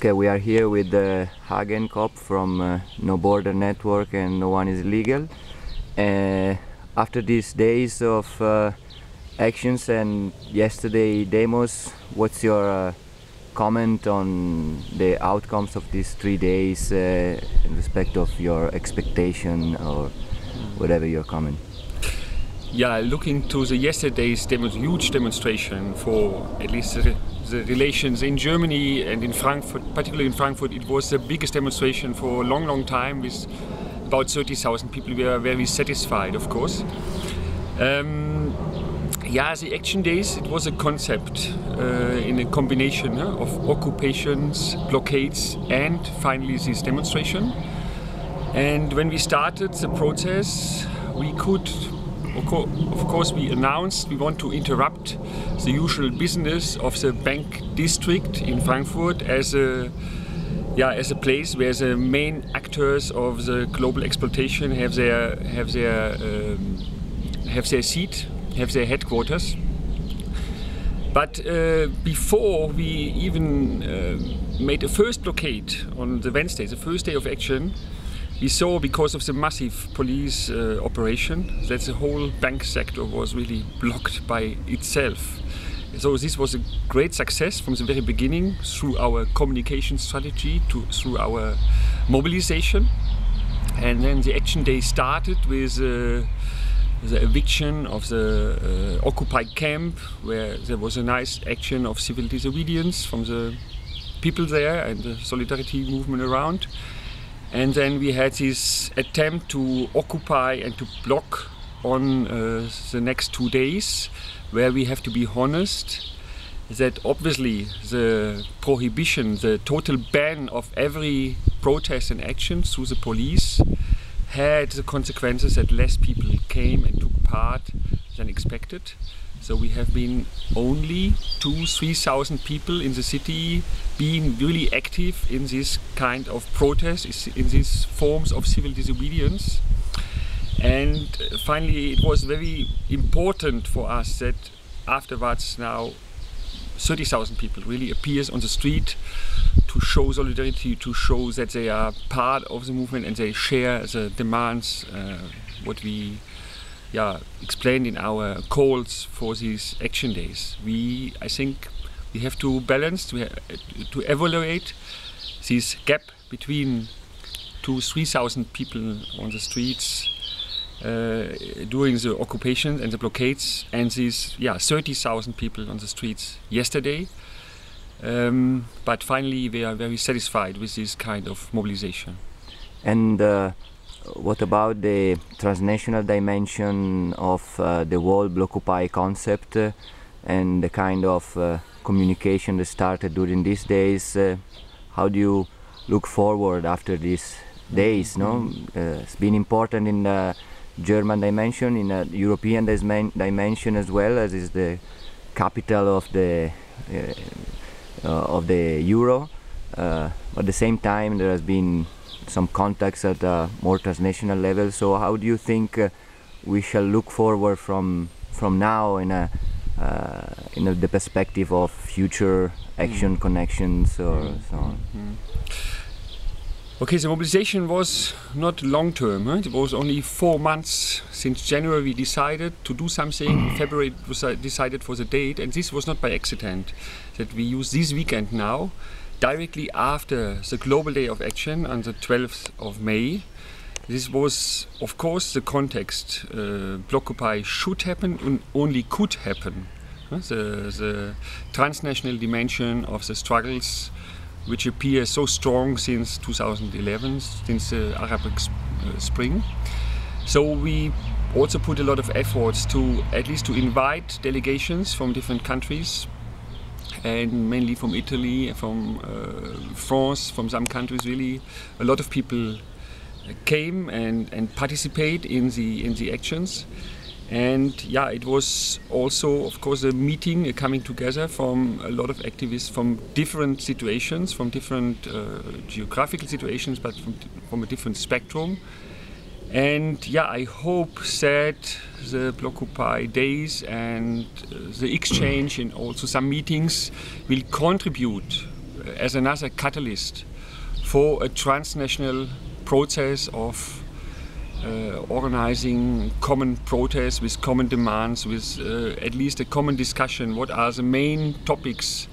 Okay, we are here with Hagen Kopp from No Border Network and No One is Illegal. After these days of actions and yesterday demos, what's your comment on the outcomes of these 3 days in respect of your expectation or whatever your comment? Yeah, looking to the yesterday's huge demonstration for at least the relations in Germany and in Frankfurt, particularly in Frankfurt, it was the biggest demonstration for a long, long time with about 30,000 people. We are very satisfied, of course. Yeah, the action days, it was a concept in a combination of occupations, blockades, and finally this demonstration. And when we started the process, we could, of course, we announced we want to interrupt the usual business of the bank district in Frankfurt as a place where the main actors of the global exploitation have their seat, have their headquarters. But before we even made a first blockade on the Wednesday, the first day of action, we saw, because of the massive police operation, that the whole bank sector was really blocked by itself. So this was a great success from the very beginning through our communication strategy, through our mobilization. And then the action day started with the eviction of the occupied camp, where there was a nice action of civil disobedience from the people there and the solidarity movement around. And then we had this attempt to occupy and to block on the next 2 days, where we have to be honest that obviously the prohibition, the total ban of every protest and action through the police had the consequences that less people came and took part than expected. So we have been only 2,000–3,000 people in the city being really active in this kind of protest, in these forms of civil disobedience. And finally, it was very important for us that afterwards now 30,000 people really appears on the street to show solidarity, to show that they are part of the movement and they share the demands, what we explained in our calls for these action days. I think we have to balance, to evaluate this gap between 2,000–3,000 people on the streets during the occupation and the blockades, and these 30,000 people on the streets yesterday. But finally we are very satisfied with this kind of mobilization. And what about the transnational dimension of the whole Blockupy concept and the kind of communication that started during these days? How do you look forward after these days? It's been important in the German dimension, in a European dimension as well, as is the capital of the euro. But at the same time there has been some contacts at a more transnational level. So how do you think we shall look forward from now in the perspective of future action connections or so on? Okay, the mobilization was not long term. It was only 4 months since January we decided to do something. In February it was decided for the date, and this was not by accident that we use this weekend now, directly after the Global Day of Action on the 12th of May. This was, of course, the context. Blockupy should happen and only could happen. The transnational dimension of the struggles, which appear so strong since 2011, since the Arab Spring. So we also put a lot of efforts to at least to invite delegations from different countries, and mainly from Italy, from France, from some countries. Really, a lot of people came and participate in the actions. And it was also, of course, a meeting, a coming together from a lot of activists from different situations, from different geographical situations, but from a different spectrum. And I hope that the Blockupy days and the exchange and also some meetings will contribute as another catalyst for a transnational process of organizing common protests with common demands, with at least a common discussion. What are the main topics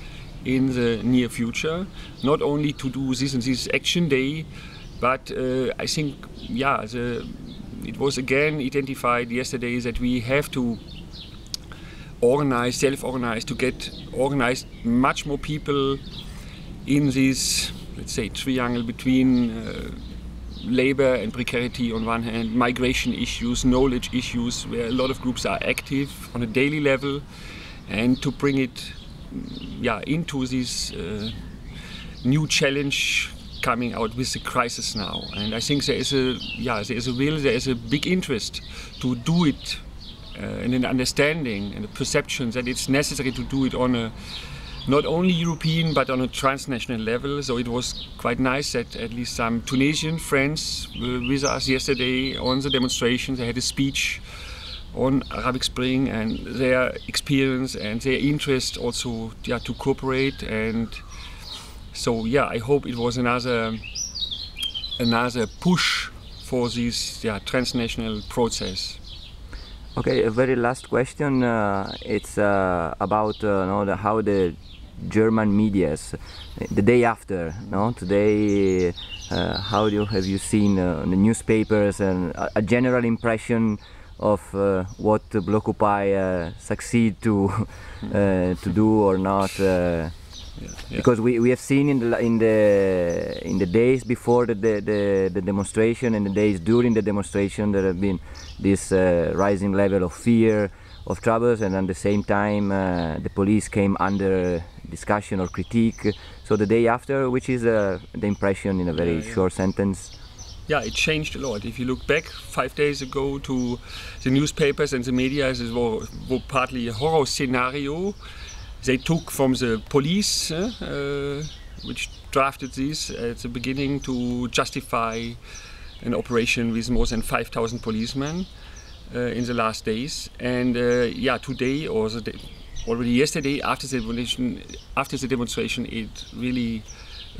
in the near future? Not only to do this and this action day, but I think, yeah, it was again identified yesterday that we have to organize, self-organize, to get organized much more people in this, let's say, triangle between labor and precarity on one hand, migration issues, knowledge issues, where a lot of groups are active on a daily level, and to bring it into this new challenge coming out with the crisis now. And I think there is a big interest to do it and an understanding and a perception that it's necessary to do it on a not only European but on a transnational level. So it was quite nice that at least some Tunisian friends were with us yesterday on the demonstration. They had a speech on Arabic Spring and their experience and their interest also to cooperate. And so I hope it was another push for this transnational process. Okay, a very last question. It's about how the German medias, the day after, today, have you seen the newspapers and a general impression of what Blockupy succeed to do or not? Because we have seen in the days before the demonstration and the days during the demonstration there have been this rising level of fear, of troubles, and at the same time the police came under discussion or critique. So the day after, which is the impression in a very short sentence? Yeah, it changed a lot. If you look back 5 days ago to the newspapers and the media, it was partly a horror scenario. They took from the police, which drafted this at the beginning to justify an operation with more than 5,000 policemen in the last days. And today, or already yesterday, after the demonstration, it really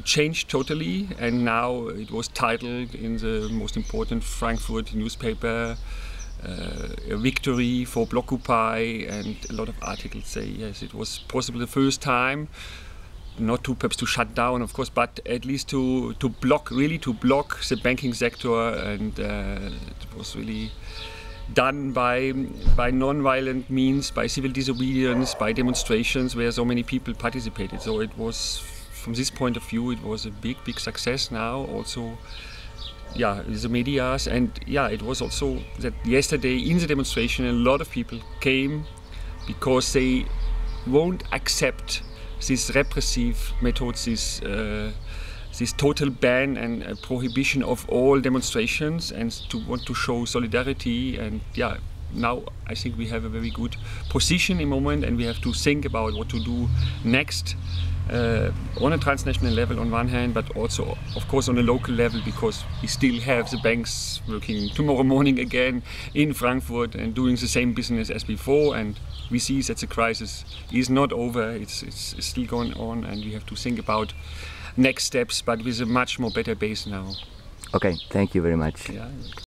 changed totally. And now it was titled in the most important Frankfurt newspaper, a victory for Blockupy, and a lot of articles say yes, it was possibly the first time, not to perhaps to shut down, of course, but at least to block the banking sector, and it was really done by non-violent means, by civil disobedience, by demonstrations where so many people participated. So it was, from this point of view, it was a big success now also. The medias, and it was also that yesterday in the demonstration a lot of people came because they won't accept this repressive methods, this total ban and prohibition of all demonstrations, and to want to show solidarity. And now I think we have a very good position in the moment, and we have to think about what to do next. On a transnational level on one hand, but also of course on a local level, because we still have the banks working tomorrow morning again in Frankfurt and doing the same business as before, and we see that the crisis is not over, it's still going on, and we have to think about next steps, but with a much more better base now. Okay, thank you very much.